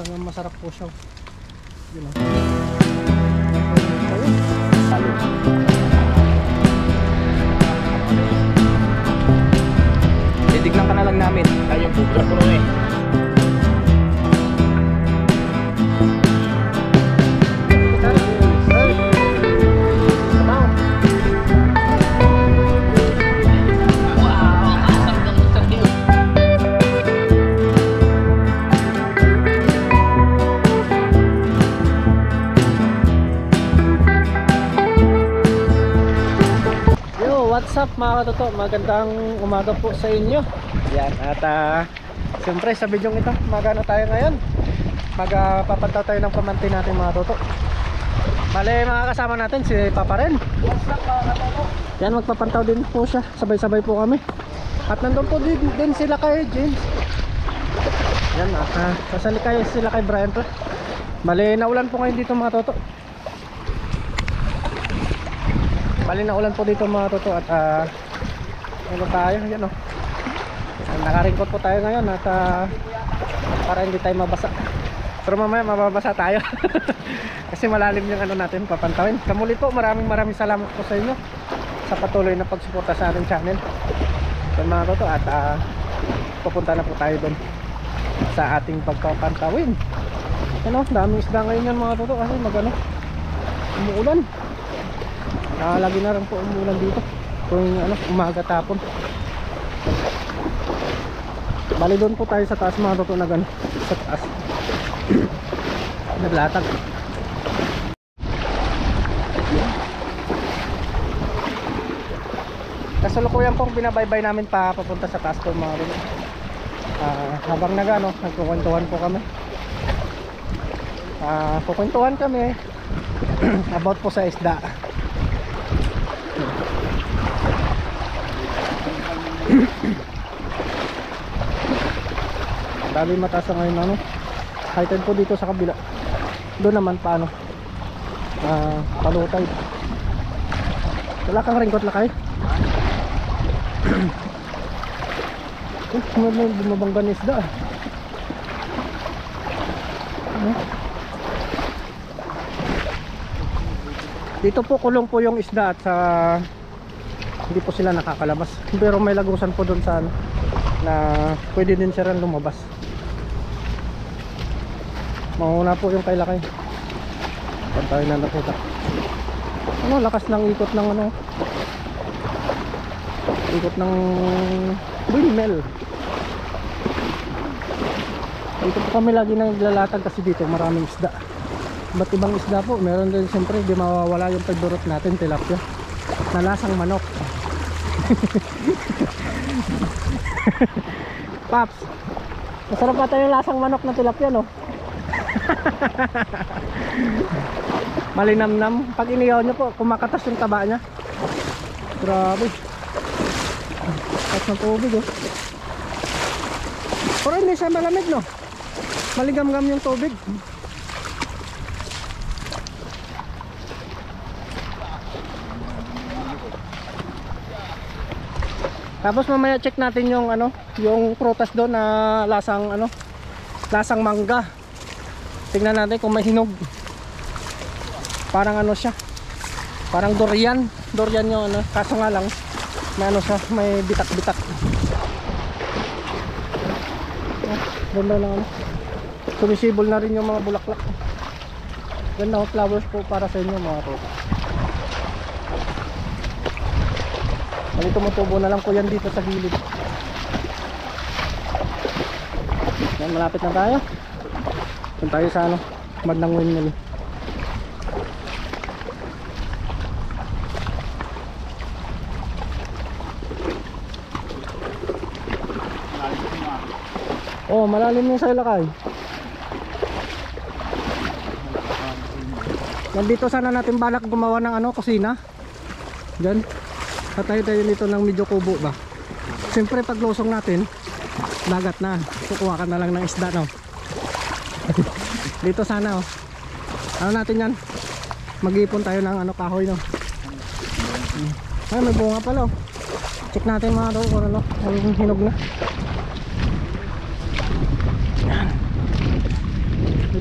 Hanggang masarap po siya. Yun o. Titignan ka na lang namin. Ayun po, pro eh. What's up mga katoto, magandang umaga po sa inyo. Yan, at siyempre sa video ito, magano tayo ngayon, magpapantaw tayo ng pamangkin natin mga toto. Bale, mga kasama natin si Papa Ren. What's up mga katoto? Yan, magpapantaw din po siya, sabay-sabay po kami. At nandun po din sila kay James. Yan, at sasali kayo sila kay Brian po. Bale, naulan po ngayon dito mga toto. Bali na ulan po dito mga toto at ano tayo, yan o. Nakaringkot po tayo ngayon at para hindi tayo mabasa. Pero mamaya mababasa tayo. Kasi malalim yung ano natin papantawin. Kamuli po, maraming salamat po sa inyo sa patuloy na pagsuporta sa ating channel. So mga toto at pupunta na po tayo doon sa ating pagpapantawin. Ano, daming isda ngayon yan mga toto kasi magano umuulan. Lagi na rin po umulan dito kung ano, umaga tapon. Bali doon po tayo sa taas mga toto na gano'n. Sa taas naglatag. Kasalukuyan pong binabaybay namin papunta sa taas po mga toto. Habang nagano, nagkukwentuhan po kami. Kukwentuhan kami about po sa isda. Dami mataas na ngayon ano, high tide po dito sa kabila. Doon naman paano low tide. Wala kang ringkot lakay. May bumabangga na isda. Dito po kulong po yung isda at sa hindi po sila nakakalabas. Pero may lagusan po doon sa ano, na pwede din siya rin lumabas. Mauna po yung kailakay. Pantayin na nakita. Ano, lakas ng ikot ng ano, ikot ng windmill. Dito po kami lagi naglalatag kasi dito maraming isda. Ba't ibang isda po? Meron din siyempre, di mawawala yung pagdurot natin, tilapia na lasang manok. Paps, masarap pa tayo yung lasang manok na tilapia no? Malinamnam. Pag inigaw nyo po, kumakatas yung taba nya. Grabe. At ng tubig oh. Pero hindi siya malamig no? Maligam-gam yung tubig. Tapos mamaya check natin yung ano, yung prutas doon na lasang ano, lasang mangga. Tingnan natin kung may hinog. Parang ano siya. Parang durian. Durian yung ano, kaso nga lang may ano siya, may bitak-bitak. Ganda lang ano. Sumisibol na rin yung mga bulaklak. Ganda ng flowers po para sa inyo mga to. Bali tumutubo na lang po yan dito sa gilid. Yan, malapit na tayo. Punta tayo sa ano, bandang windmill. Oh, malalim yung sa ilakay. Nandito sana natin balak gumawa ng ano, kusina. Diyan. Tayo dito ng medyo kubo ba. Siyempre pag losong natin, dagat na. Kukuha ka na lang ng isda no. Dito sana oh. Ano natin yan? Mag-iipon tayo ng ano, kahoy no. Ay, may bunga pala oh. Check natin mga daw kung ano, hinog na.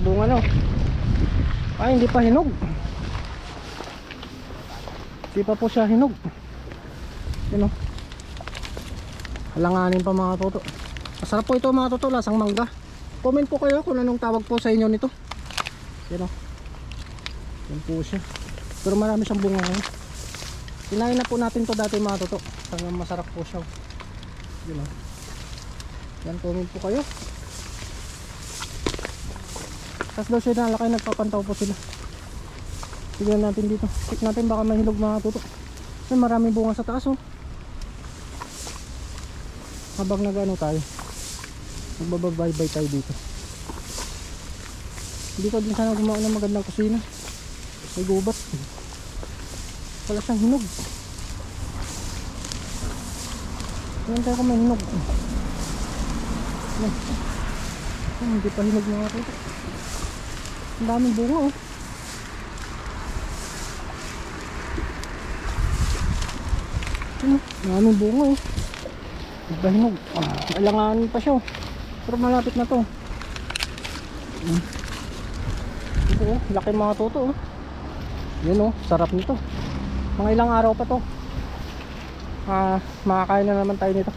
bunga no. Ay, hindi pa hinog. Hindi pa po siya hinog. Yun o. Halanganin pa mga toto. Masarap po ito mga toto, lasang mangga. Comment po kayo kung anong tawag po sa inyo nito. Yan o. Yan po siya. Pero marami siyang bunga ngayon. Kinain na po natin to dati mga toto. Hanggang masarap po siya. Yan o. Yan, comment po kayo. Tapos daw siya nalakay, nagpapantaw po sila. Tignan natin dito. Check natin baka may hinog mga toto. Kasi maraming bunga sa taas oh. Habang nag-ano tayo, magbabaybay tayo dito. Dito din sana gumawa ng magandang kusina. May gubat. Wala siyang hinog. Tingnan tayo kung may hinog. Hindi pa hinog mga toto. Ang daming bunga oh. Maraming bunga oh. Nagbahinog. Alanganin pa siya oh. Pero malapit na to. Ito oh, laki mga toto oh. Yun oh, sarap nito. Mga ilang araw pa to. Makakain na naman tayo nito.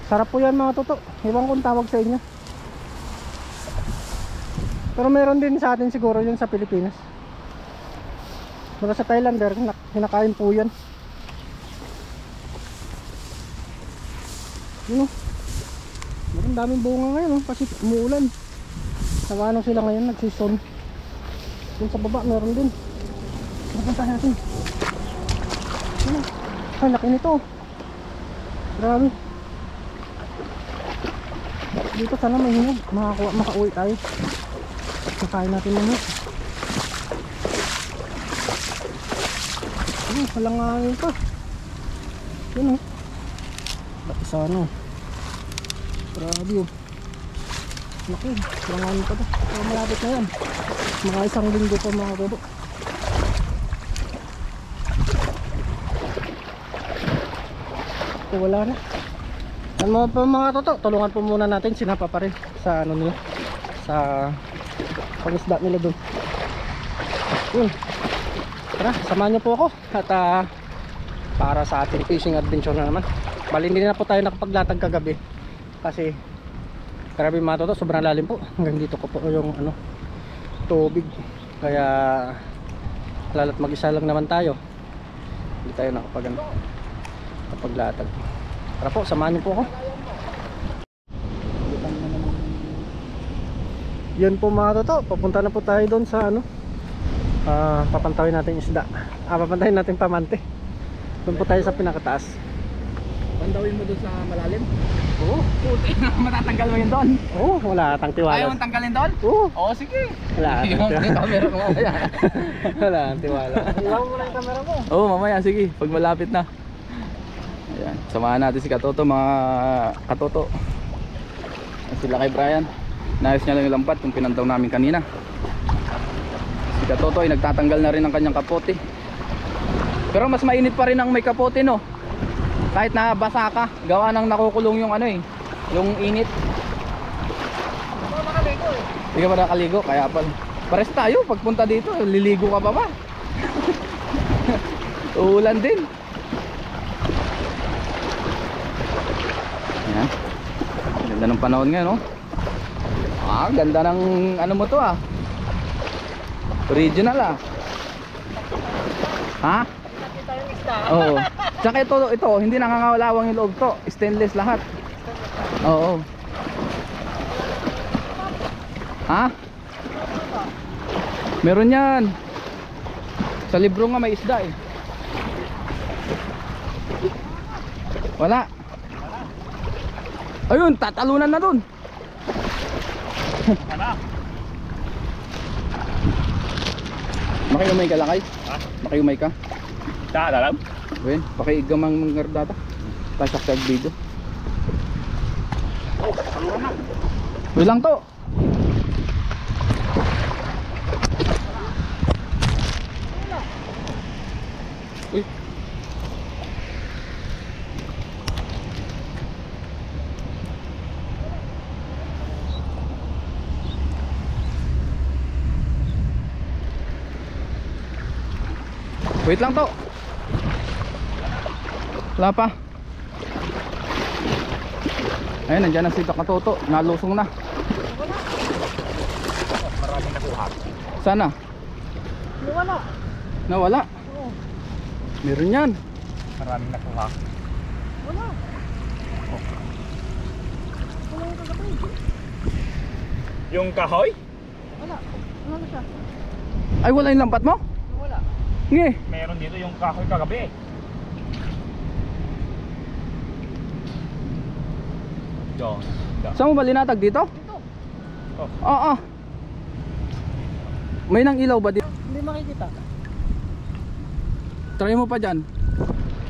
Sarap po yan mga toto. Ibang kung tawag sa inyo. Pero meron din sa atin siguro yun sa Pilipinas. Pero sa Thailander, kinakain po yan. Yun o. Meron daming bunga ngayon o. Kasi umuulan. Nagano sila ngayon, nagsison. Yun sa baba, meron din. Napunta natin. Yun o. Ay, laki nito. Grabe. Dito sana may hinog. Makauwi tayo. Kakain natin muna. Halangangin pa. Yun o. Laki sana. Grabe o. Laki. Halangangin pa to. Pero malapit na yan. Mga isang linggo pa mga toto. Wala na. Ano pa mga toto, tulungan po muna natin. Sinapa pa rin sa ano nila, sa pangisda nila doon. Yun. Tara, samahan niyo po ako. At para sa ating fishing adventure na naman. Bali hindi na po tayo nakapaglatag kagabi. Kasi grabe mga toto, sobrang lalim po. Hanggang dito ko po yung ano, tubig. Kaya lalo't mag-isa lang naman tayo. Hindi tayo nakapaglatag. Tara po, samahan niyo po ako. Yun po mga toto, papunta na po tayo doon sa ano, papantawin natin isda. Papantawin natin pamante. Doon po tayo sa pinakataas. Pantawin mo doon sa malalim? Oo. Puti, matatanggal mo yun doon? Oo, wala atang tiwala. Ayaw mong tanggalin doon? Oo. Oo, sige. Wala atang tiwala. Camera ko mamaya. Wala atang tiwala. Iwan mo na yung camera mo. Oo, mamaya, sige. Pag malapit na. Ayan, samahan natin si Katoto, mga Katoto. Sila kay Brian. Naayos niya lang yung lampat yung pinantaw namin kanina. Si Katoto ay nagtatanggal na rin ng kanyang kapote. Pero mas mainit pa rin ang may kapote no. Kahit na basa ka, gawa nang nakukulong yung ano eh, yung init. Hindi ka pa nakaligo, kaya pala. Pares tayo, pagpunta dito, liligo ka pa ba? Uulan din. Ayan. Ganda ng panahon ngayon no. Ganda ng ano mo to original ha? Oo. Tsaka ito hindi nangangawalawang yung loob to. Stainless lahat. Oo. Ha? Meron yan. Sa libro nga may isda eh. Wala. Ayun, tatalunan na dun. Makiumay ka lakay? Ha? Makiumay ka? Dalam? Wen, pakiigamang mangardata. Tasak sa video. Oh, saluran na. Wait lang to. Uy. Wait lang to. Wala pa. Ayun, nandiyan na si Katoto. Nalusong na. Maraming nakuha. Sana? Wala. Nawala? Oo. Meron yan. Maraming nakuha. Wala. Wala yung kagabi. Yung kahoy? Wala. Wala na siya. Ay, wala yung lampat mo? Wala. Nge. Meron dito yung kahoy kagabi. Diyan. Saan mo ba linatag dito? Dito. Oo. May nang ilaw ba dito? Hindi makikita. Try mo pa dyan.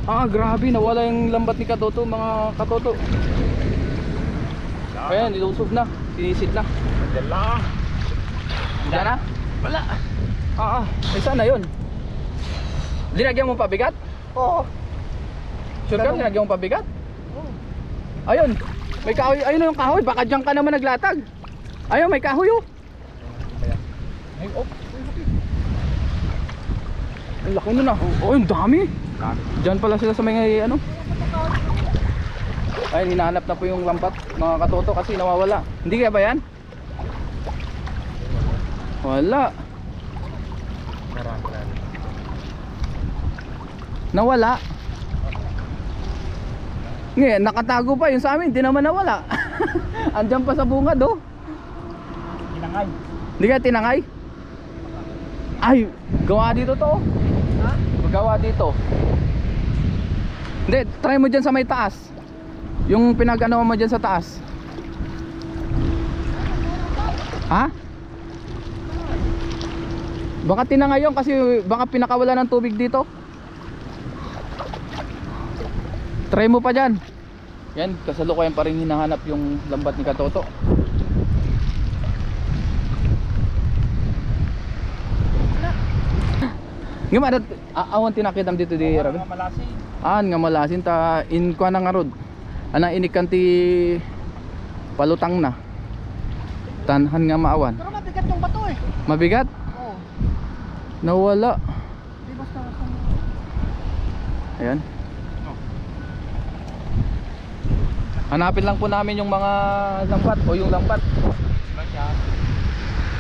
Grabe, nawala yung lambat ni Katoto, mga Katoto. Ayan, nilusog na. Sinisid na. Diyan lang. Diyan na? Wala. Eh sana yun? Linagyan mo pabigat? Oo. Sure ka, linagyan mo pabigat? Oo. Ayun, may kahoy. Ayun yung kahoy, baka dyan ka naman naglatag. Ayun, may kahoy oh. Ay, oh. Ang laki nun ah. Oh, yung dami. Diyan pala sila sa may ano. Ayun, hinahanap na po yung lampat, mga Katoto, kasi nawawala. Hindi kaya ba yan? Wala. Nawala. Ngayon, nakatago pa yung sa amin, hindi naman nawala. Andyan pa sa bungad oh. Inangay. Hindi kaya tinangay? Ay, gawa dito to. Ha? Gawa dito. Hindi, try mo dyan sa may taas. Yung pinag-ano mo dyan sa taas. Ha? Baka tinangay yun kasi baka pinakawala ng tubig dito. Try mo pa dyan. Yan, kasalukuyan pa rin hinahanap yung lambat ni Katoto. Nga madat awan tinakidam dito di Rabi. Mga malasi. Nga malasin ta in kwa na nga rod. Ana inikan ti palutang na. Tanhan nga maawan. Pero mabigat yung bato eh. Mabigat? Oo. Nawala. Di basta. Ayan. Hanapin lang po namin yung mga lambat o yung lambat.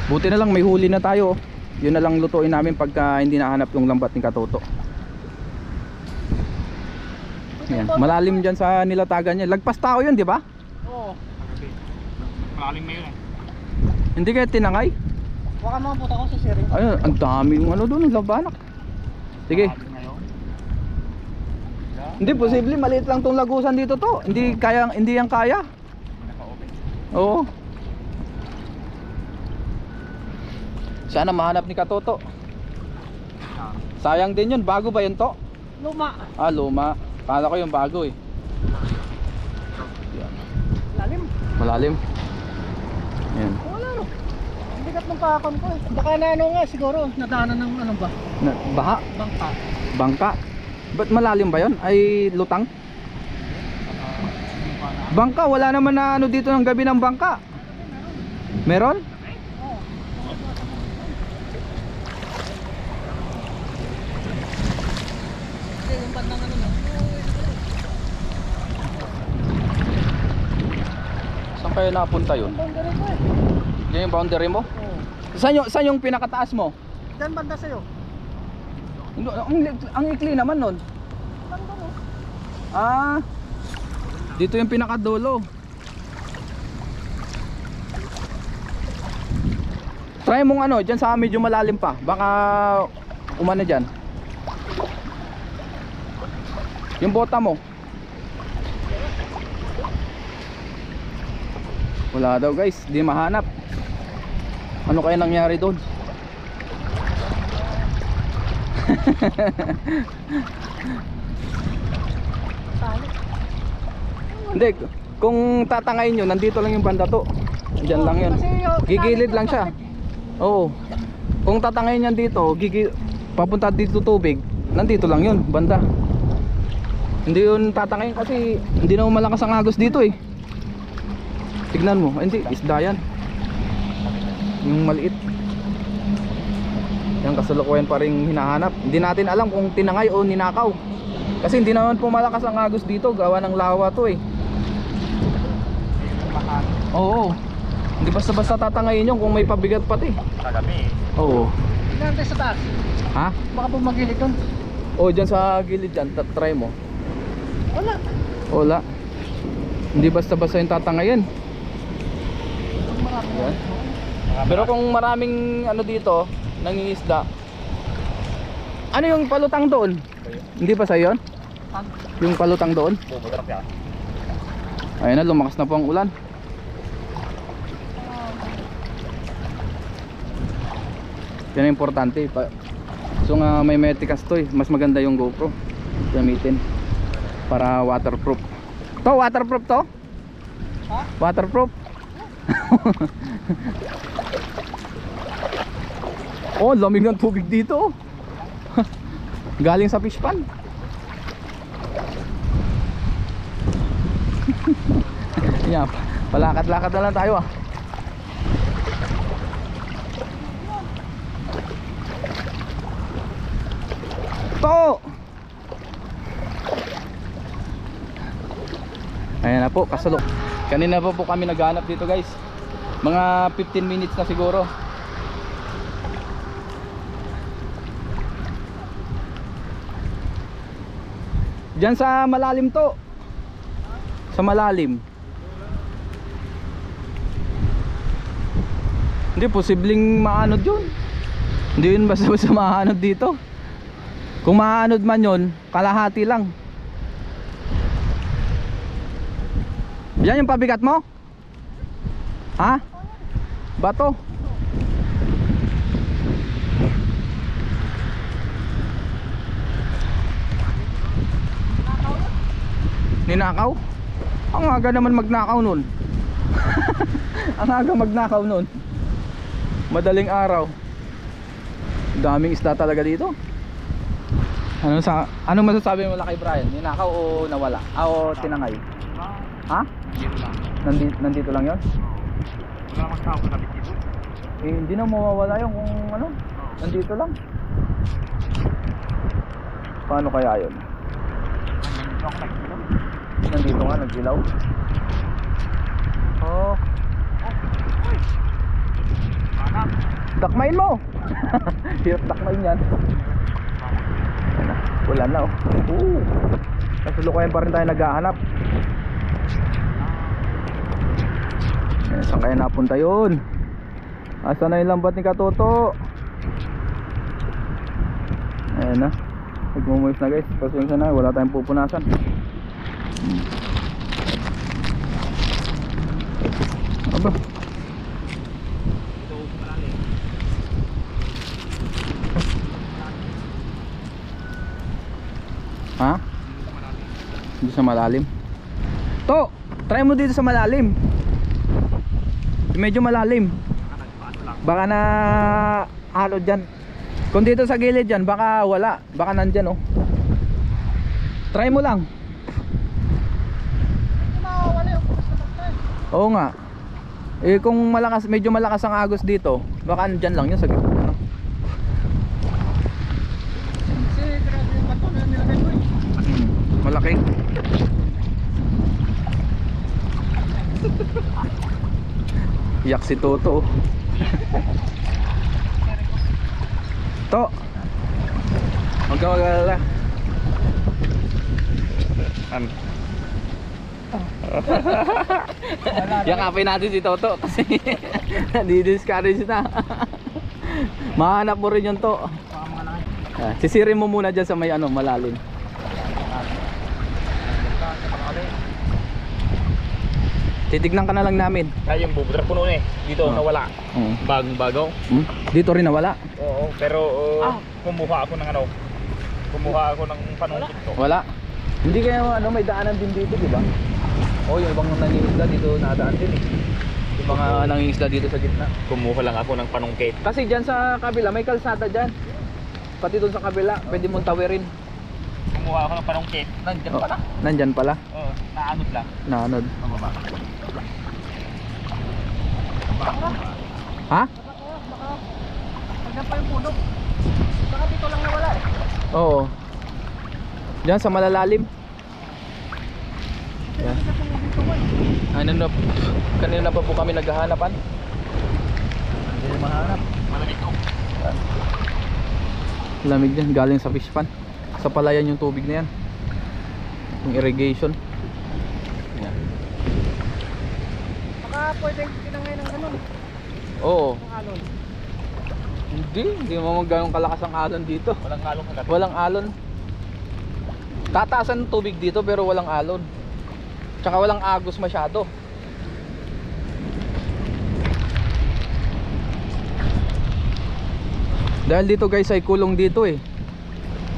Buti na lang may huli na tayo. Yun na lang lutuin namin pagka hindi nahanap yung lambat ni Katoto. Ayan. Malalim dyan sa nilatagan niya. Lagpas tao yun, di ba? Oo. Malalim na yun eh. Hindi kaya tinangay? Baka mga puta ko sa siring. Ayun, ang dami yung ano doon, labanak. Sige. Malalim na yun. Hindi posible, maliit lang tong lagusan dito to. Hindi yang kaya. Naka-open. Oo. Sana mahanap ni Katoto. Sayang din yun, bago ba yun to? Luma. Luma. Kala ko yung bago eh. Yan. Lalim. Malalim. Yan. Wala no. Ang bigat ng pakon ko eh. Baka na ano nga siguro. Nadaanan ng ano ba? Baha? Bangka. Bangka? Ba't malalim ba yun? Ay lutang? Bangka? Wala naman na ano dito ng gabi ng bangka. Meron? Hindi yung bandang ano na. Saan kayo napunta yun? Boundary ko eh. Yan yung boundary mo? Oo. Saan yung pinakataas mo? Diyan banda sa'yo. Ang ikli naman nun. Banda mo. Dito yung pinakadulo. Try mong ano, dyan sa medyo malalim pa. Baka umano dyan. Yung bota mo. Wala daw guys, di mahanap. Ano kaya nangyari doon? Tali. Hindi, kung tatangayin nyo, nandito lang yung banda to. Diyan lang yun. Gigilid lang siya. Oo. Kung tatangayin yan dito, papunta dito tubig, nandito lang yun, banda. Hindi yun tatangayin kasi hindi na malakas ang agos dito eh. Tignan mo, hindi, isda yan. Yung maliit. Yung kasalukuyan pa rin hinahanap. Hindi natin alam kung tinangay o ninakaw. Kasi hindi naman po malakas ang agos dito. Gawa ng lawa to eh. Oo. Hindi basta-basta tatangayin yun kung may pabigat pati. Kagabi. Oo. Tingnan tayo sa taas. Ha? Baka po magilid doon. Oo, dyan sa gilid dyan. Try mo. Wala. Wala. Hindi basta-basta yung tatangayin. Yan. Pero kung maraming ano dito, nangingisda. Ano yung palutang doon? Hindi ba sa'yo yun? Yung palutang doon? Bubulak yan. Ayun na, lumakas na po ang ulan. Yan ang importante. So nga may Meticast to eh. Mas maganda yung GoPro gamitin para waterproof. To, waterproof to? Ha? Waterproof? Oh, lamig ng tubig dito. Galing sa fish pan. Yan, palakad-lakad na lang tayo ah. To! Ayan na po, kasulok. Kanina po kami naghahanap dito guys. Mga 15 minutes na siguro. Diyan sa malalim to. Sa malalim. Hindi, posibleng maanod yun. Hindi yun basta-basta maanod dito. Kung maanod man yun, kalahati lang. Yan yung pabigat mo? Ha? Bato? Ninakaw? Ang aga naman magnakaw nun. Ang aga magnakaw nun. Madaling araw. Daming isda talaga dito. Anong masasabi mo kay Brian? Ninakaw o nawala? O tinangay? Ha? Dito lang. Nandito lang yon? Wala magtao sa tabi dito. Eh hindi na mawawala yung kung ano. Nandito lang. Paano kaya yun? Nandito ako nagkilo. Nandito nga, nagkilaw. Oh, Anak. dakmain mo. Hirap dakmain yan. Wala na oh. Kasulukuyan pa rin tayo naghahanap. Saan kaya napunta yun? Asa na yung lambat ni Katoto? Ayan na. Nagmumuis na guys. Pasensya na, wala tayong pupunasan. Aba. Ha? Dito sa malalim. To, try mo dito sa malalim. Medyo malalim. Baka na halo dyan. Kung dito sa gilid dyan, baka wala. Baka nandyan oh. Try mo lang. Oo nga. Eh kung malakas, medyo malakas ang agos dito, baka nandyan lang yun sa gilid. Ano? Kasi grabe yung bato na nilagay mo eh. Malaki. Yak si Toto. To. Huwag ka mag-alala. Yakapin natin si Toto kasi di-discourage na. Mahanap mo rin yung to. Sisirin mo muna dyan sa may ano, malalim. Titignan ka na lang namin. Kaya yung bubudrak puno eh. Dito nawala. Bagong bago. Dito rin nawala. Oo, pero kumuha ako ng ano. Kumuha ako ng panungkit ko. Wala. Hindi kaya ano, may daanan din dito, di ba? Oh, yung ibang nangingisda dito nadaan din eh. Yung mga nangingisda dito sa gitna. Kumuha lang ako ng panungkit. Kasi dyan sa kabila, may kalsada dyan. Pati doon sa kabila, pwede mong tawirin. Kumuha ako ng panungkit. Nandiyan pala. Nandyan pala. Oo, naanod lang. Naanod. Mababa. Ha? Hanggang pa yung puno. Baka dito lang nawala eh. Oo. Diyan sa malalalim. Yan. Ano na, kanina pa po kami naghahanapan. Hindi mahanap. Malamig ko. Lamig din, galing sa fish pan. Sa palayan yung tubig na yan. Yung irrigation. Yan. Baka pwedeng tinangay ng ganun. Oo. Ng alon. Hindi mo ganong kalakas ang alon dito. Walang halong kagat. Walang alon. Tataasan ng tubig dito pero walang alon. Tsaka walang agos masyado. Dahil dito guys ay kulong dito eh.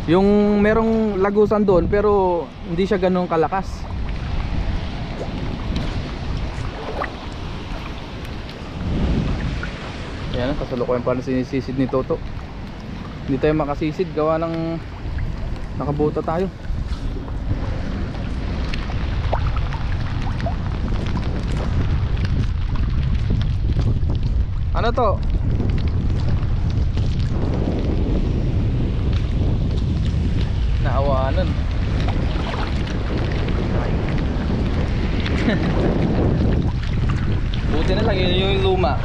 Yung merong lagusan doon pero hindi siya ganun kalakas. Ayan, kasalukuyan pa rin sinisisid ni Toto. Hindi tayo makasisid gawa ng nakabuta tayo. Ano to? Naawanan. Buti na lang yun yung luma.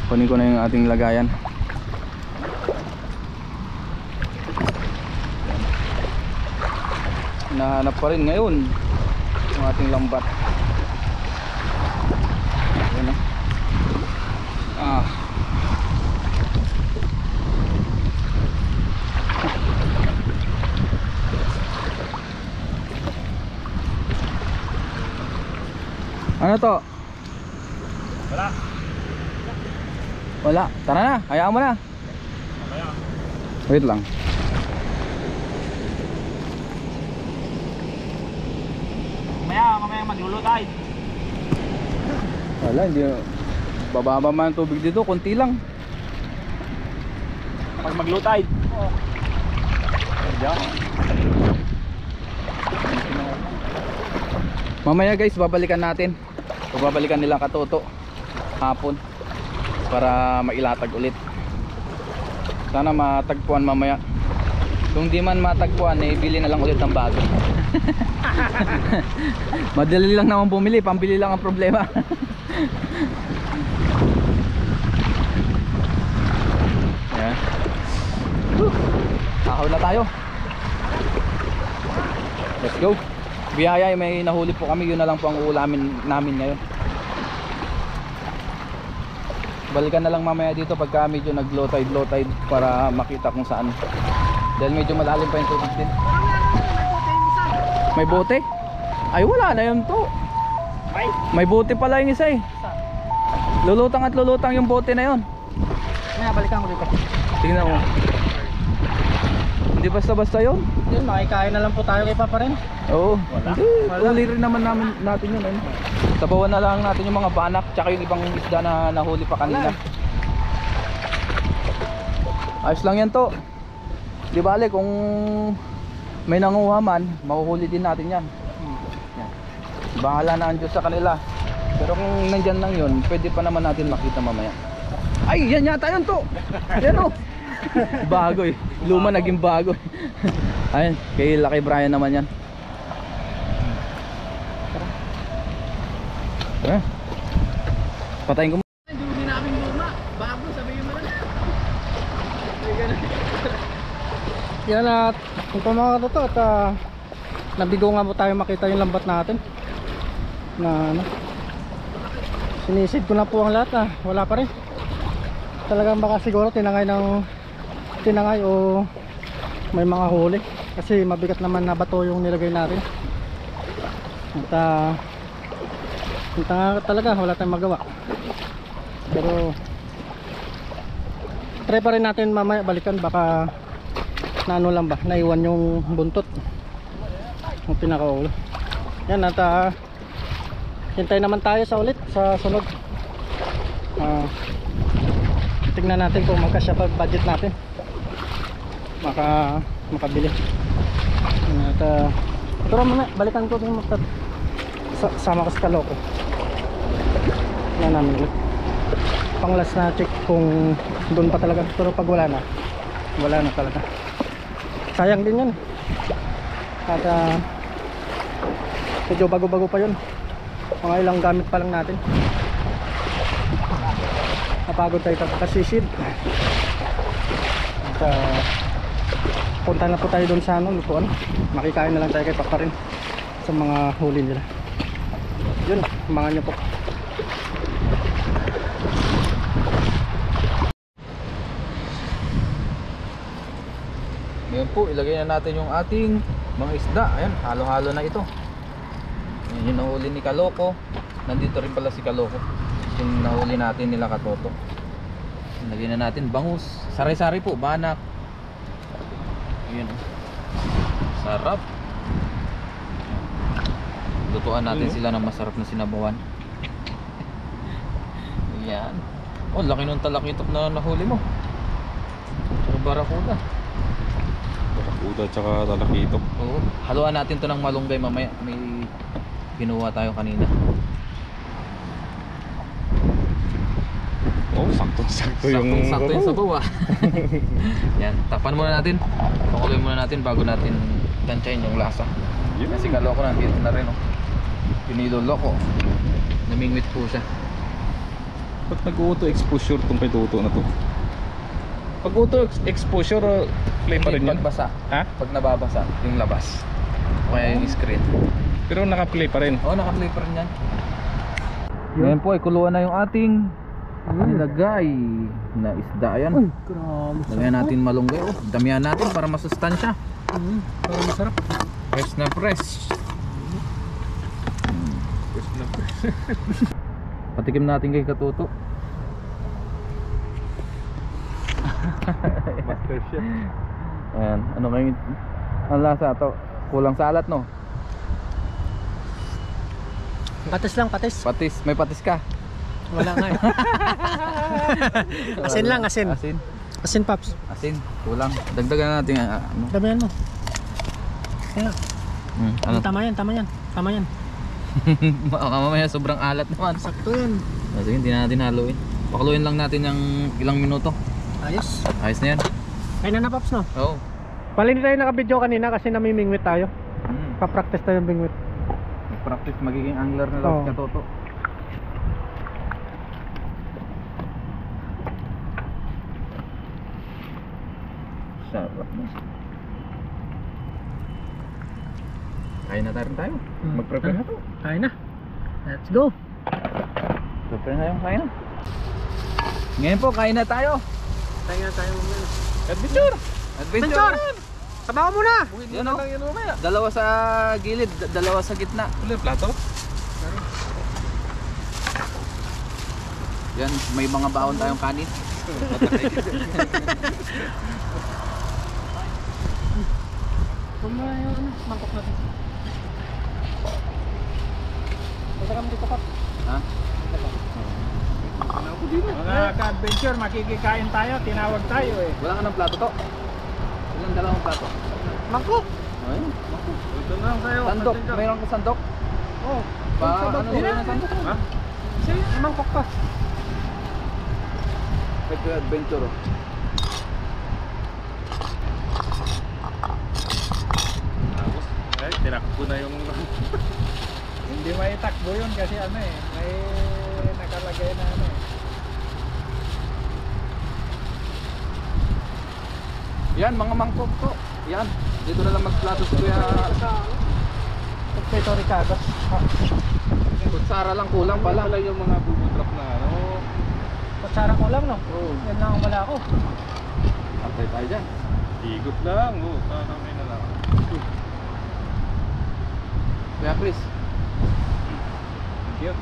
Kunin ko na yung ating lagayan. Hinahanap pa rin ngayon yung ating lambat. Ayan na. Ano to? Wala. Wala. Tara na, hayaan mo na. Mamaya. Wait lang. Mamaya maglulutay. Wala, hindi. Bababa man ang tubig dito, konti lang. Pag maglutay. Mamaya guys, babalikan natin. Babalikan nila Katoto hapon para mailatag ulit. Sana matagpuan mamaya. Kung di man matagpuan, eh bili na lang ulit ng bago. Madali lang naman bumili, pambili lang ang problema. Ayan. Akaw na tayo. Let's go. Biyaya, may nahuli po kami, yun na lang po ang uulamin namin ngayon. Balikan na lang mamaya dito pagka medyo nag low tide para makita kung saan. Dahil medyo malalim pa yung tubig din. May bote? Ay wala na yun to. May bote pala yung isa eh. Lulutang at lulutang yung bote na yun. Kaya balikan ko dito. Tingnan mo. Hindi basta-basta yun. Yun, makikain na lang po tayo kay Papa rin. Oo. Wala. Hindi, uli rin naman natin yun. Ano? Sabawan na lang natin yung mga banak tsaka yung ibang isda na nahuli pa kanina. Ayos lang yan to. Di bale kung may nanguha man, mahuhuli din natin yan. Yan. Bahala na ang Diyos sa kanila. Pero kung nandyan lang yun, pwede pa naman natin makita mamaya. Ay, yan yata yun to. Yan o. Bago eh. Luma naging bago. Ayun, kay Brian naman yan. Patayin ko mo. Hindi namin luma. Bago, sabihin mo na. Yan at kung pamaka to at nabigo nga po tayo makita yung lambat natin. Na ano. Sinisid ko na po ang lahat wala pa rin. Talagang baka siguro tinangay o may mga huli. Kasi mabigat naman na bato yung nilagay natin. At talaga wala tayong magawa. Pero try pa rin natin mamaya balikan, baka na ano lang ba, naiwan yung buntot yung pinakaulo. Yan at hintay naman tayo sa ulit sa sunod. Tignan natin kung magkasya pa budget natin, makabili. At pero mamaya balikan ko yung sama ko sa Caloocan. Yan namin ulit. pang last na check kung doon pa talaga, pero pag wala na talaga. Sayang din yun at medyo bago-bago pa yun, mga ilang gamit pa lang natin. Napagod tayo kasisid at punta na po tayo doon sa lutuan. Makikain na lang tayo kay Papa rin sa mga huli nila. Yun, samahan nyo po. Ngayon po, ilagay na natin yung ating mga isda. Ayan, halo-halo na ito. Ayan, yung nahuli ni Kaloko. Nandito rin pala si Kaloko. Yung nahuli natin nila Katoto. Ilagay na natin bangus. Sari-sari po, banak. Ayan, sarap. Lutuan natin sila ng masarap na sinabawan. Ayan. Oh, laki nung talakitok na nahuli mo. Barakuda. Uda tsaka talakitok. Oo. Haluan natin to ng malunggay mamaya. May kinuha tayo kanina. Oh, sakto yung Sakto yung sabaw ah. Yan, tapan muna natin. Pakuloy muna natin bago natin tansyahin yung lasa. Kasi Kaloko nandito na rin oh. Piniloloko. Namingwit po siya. Ba't nag-auto exposure tong kay Toto na to? Pag auto exposure, play pa rin yan? Pagbasa. Ha? Pag nababasa yung labas. O kaya yung screen. Pero naka-play pa rin. Oo, naka-play pa rin yan. Ngayon po ay kuluan na yung ating nilagay na isda. Ayan. Uy, grabe. Lagyan natin malunggay. Oh, damihan natin para masustansya. Para masarap. Fresh na fresh. Patikim natin kay Katuto. Master chef. Ayan, ano ngayon? Ang lasa to? Kulang sa alat no? Patis lang, patis. Patis, may patis ka? Wala nga eh. Asin lang, asin. Asin. Asin, Paps. Asin, kulang. Dagdagan natin ano. Damihan mo. Kaya, Ano? tama yan, tama yan. Tama yan. Baka mamaya sobrang alat naman. Sakto yan. Sige, hindi na natin haluin. Pakuluin lang natin yung ilang minuto. Ayos. Ayos na yan. Kaya na, Paps, no? Oo. Pala hindi tayo nakabidyo kanina kasi namimingwit tayo. Pa-practice tayo ng bingwit. Practice magiging angler na lang Oo. si Katoto. Sarap mo. Kain na tayo. Mag-prepare na to. Kaya na. Let's go. Prepare na yung kain na. Ngayon po, kain na tayo. Kaya na tayo mamaya. Adventure! Adventure! Sabaw mo na! Yan o. Dalawa sa gilid, dalawa sa gitna. Ulit, plato? Yan, may mga baon tayong kanin. Huwag mo na yung mangkok natin. Basta kami dito, Pap. Ha? Mga ka-adventure, makikikain tayo, tinawag tayo eh. Wala ka ng plato to? Ilang dalawang plato? Mangkok! Ayun. Ito na lang tayo. Sandok, mayroon ka sandok? Oh, Ano yun ang sandok? Ha? sige, mangkok pa. Ito yung adventure oh. Tapos, ay, tinakbo na yung... Hindi may takbo yun kasi ano eh, may nakalagay na ano eh. Yan, mga mangkok to. Yan, dito na lang magplato si Kuya. Potato Ricardo. Kutsara lang kulang pala. Wala yung mga bubutrap na ano. Kutsara ko lang, no? Oo. Yan lang ang wala ko. Patay tayo dyan. Higot lang, oh, kami na lang. Kuya Chris, Cute.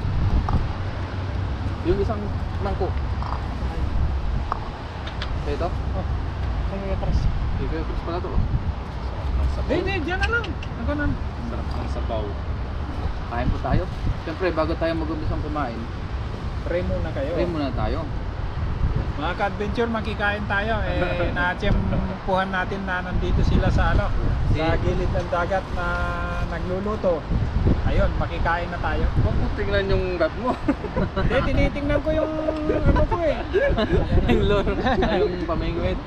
yung isang mangkok. Kaya ito? Ang yung atras. Kuya Chris pala to oh. Hindi, dyan na lang. Ako na. Sarap ng sabaw. Kain po tayo. Siyempre bago tayo mag-umpisang kumain, Pray muna kayo. pray muna tayo. Mga ka-adventure, makikain tayo. Natsyempuhan natin na nandito sila sa sa gilid ng dagat na nagluluto. Ayun, makikain na tayo. Huwag mo tingnan yung rap mo. Hindi, tinitingnan ko yung ko eh. Yung loro. Yung pamingwit.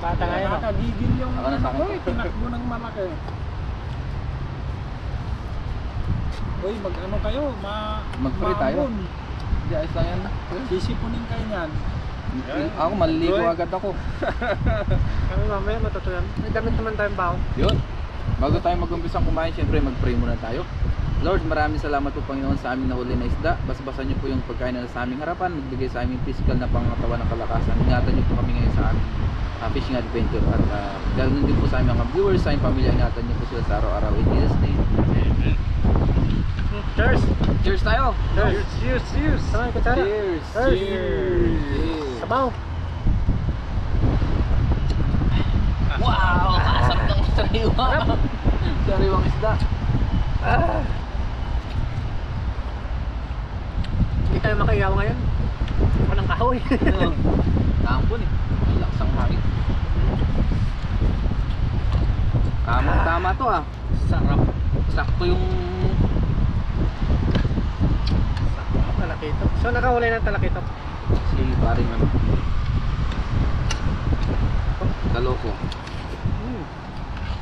Bata ngayon. Nakagigil yung Ako na sa akin. ko eh. Tinakbo ng malaki. Uy, kayo. Mag-free tayo. maambon. Hindi, ayos lang yan. Sisipunin kayo niyan. Ako, maliligo Roy. agad ako. Kami mamaya matutunan. May damit naman tayong baon. Yun. Bago tayo mag-umpisang kumain, syempre mag-pray muna tayo. Lord, maraming salamat po Panginoon sa aming nahuli na isda. Basbasan niyo po yung pagkain na sa aming harapan. Magbigay sa aming physical na pangatawan ng kalakasan. Ingatan niyo po kami ngayon sa aming fishing adventure. At ganoon din po sa aming mga viewers, sa aming pamilya. Ingatan niyo po sila sa araw-araw. In Jesus' name. Amen. Cheers! Cheers tayo! Cheers! Sama yung kutsara. Cheers! Cheers! Sabaw! Wow! Asap ng sariwa! Sariwang isda. Hindi tayo makayaw ngayon. Walang kahoy. Tampon eh. Ang laksang hangin. Tama to ah. Sarap. Sakto yung Talakito. So nakahuli ng talakito. si paring ano. Taloko.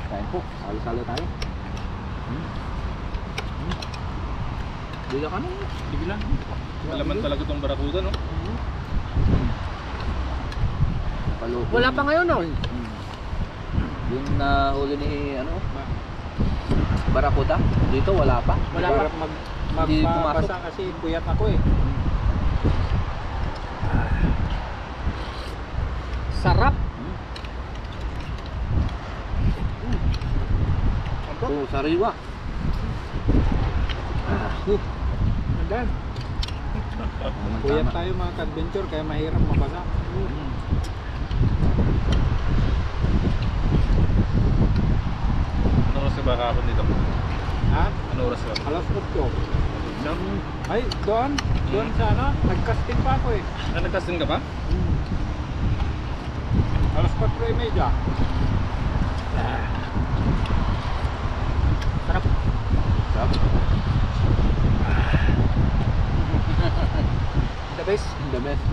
Kain po. Salo-salo tayo. Bila ka na. Sige lang. Malaman talaga itong barakuda, no? Taloko. Wala pa ngayon, no? Yung nahuli ni ano? Barakuda. Dito wala pa. Wala pa. Hindi Magpapasa kasi puyat ako eh. Sarap. Oh, sariwa. Again. Puyat tayo mga ka-adventure kaya mahirap mabasa. Ano oras ba kahapon dito? Ha? Ano oras ba? Alas 8. Ay, doon sa nag-casting pa ako eh. Nag-casting ka pa? Alas 4:30. Sarap. Sarap. The best. The best.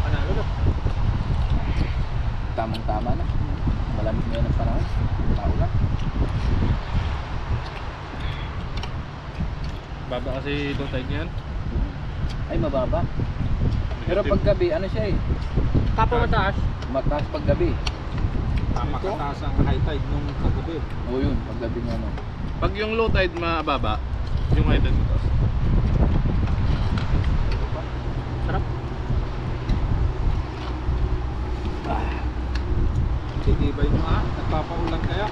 Panalo na. Tamang-tama na. Malamig ngayon ang panahon. Maulan. Baba kasi low tide niyan. Ay, mababa. Pero pag gabi, ano siya eh? Kapo mataas. Mataas pag gabi. Napakataas ang high tide nung kagabi. Oo yun, pag gabi nga ano. Pag yung low tide mababa, yung high tide mataas. Sarap. Titibay nyo nagpapaulan kaya.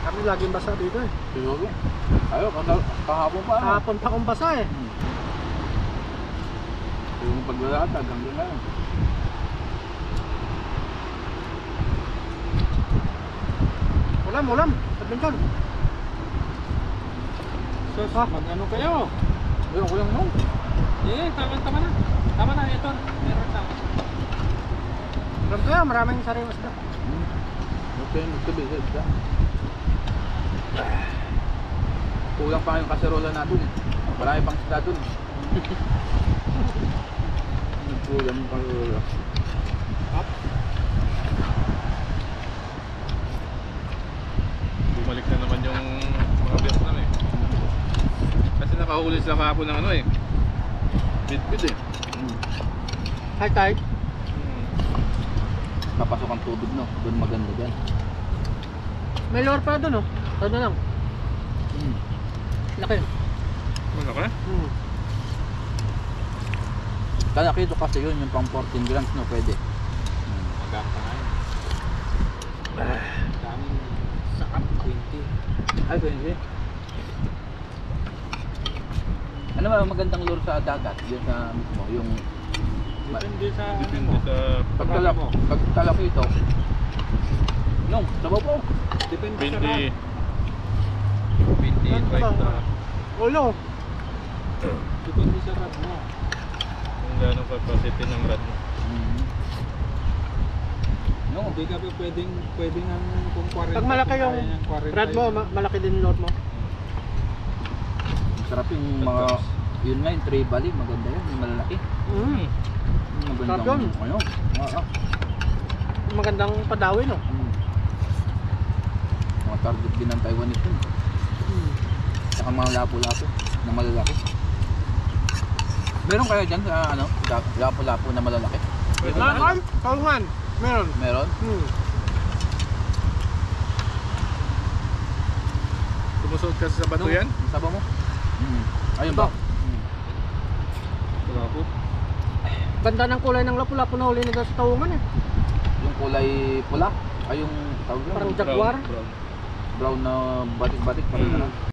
Kami laging basa dito eh. Siguro. Ayo, kahapon pa. Ano? Kahapon pa akong basa eh. Yung paglalakad, hanggang na. Ulam. Adventure. Sus, mag-ano kayo? Ayun, kulang mo. Eh, tama na. Tama na, ito. Meron na. Ulam kaya, maraming sariwas na. Okay, magtabi. Kulang pa yung kaserola natin eh. Marami pang sila dun. Kulang yung kaserola. Up. Bumalik na naman yung mga Vietnam eh. Kasi nakahuli sila kahapon ng ano eh. Bit-bit eh. High tide. Papasok ang tubig no. Doon maganda dyan. May lure pa doon oh. Ano na lang. Laki. Ano ka? Kalakito kasi yun, yung pang 14 grams no, pwede. Maganda nga yun. Daming sakap, 20. Ay, pwede. Ano ba magandang lure sa dagat? Yun sa mismo, yung Depende sa Depende sa Pagkalaki ito. Nung, sabaw po. Depende sa rad. 20, 25 na Ulo. Depende sa rad mo. kung gano'ng capacity ng rad mo. No, Hindi ka pa pwedeng ang kung 40. Pag malaki yung kaya niyang 40 rad mo, malaki din load mo. sarap yung mga, yun nga yung tray bali, maganda yun, yung malalaki. Mm. Magandang, Sarap yun. ano, Magandang padawin, no? Mga target din ng Taiwanese yun. Saka mga lapo-lapo na malalaki. Meron kaya dyan sa ano, lapo-lapo na malalaki? Pwede Meron? na. Kaungan. Meron. Meron? Sumusot kasi sa bato yan. Yung saba mo? Ayun ba? Wala po. Ganda ng kulay ng lapu-lapu na huli nila sa taungan eh. Yung kulay pula? Ay yung tawag yun? Parang jaguar. Brown. Brown na batik-batik. Parang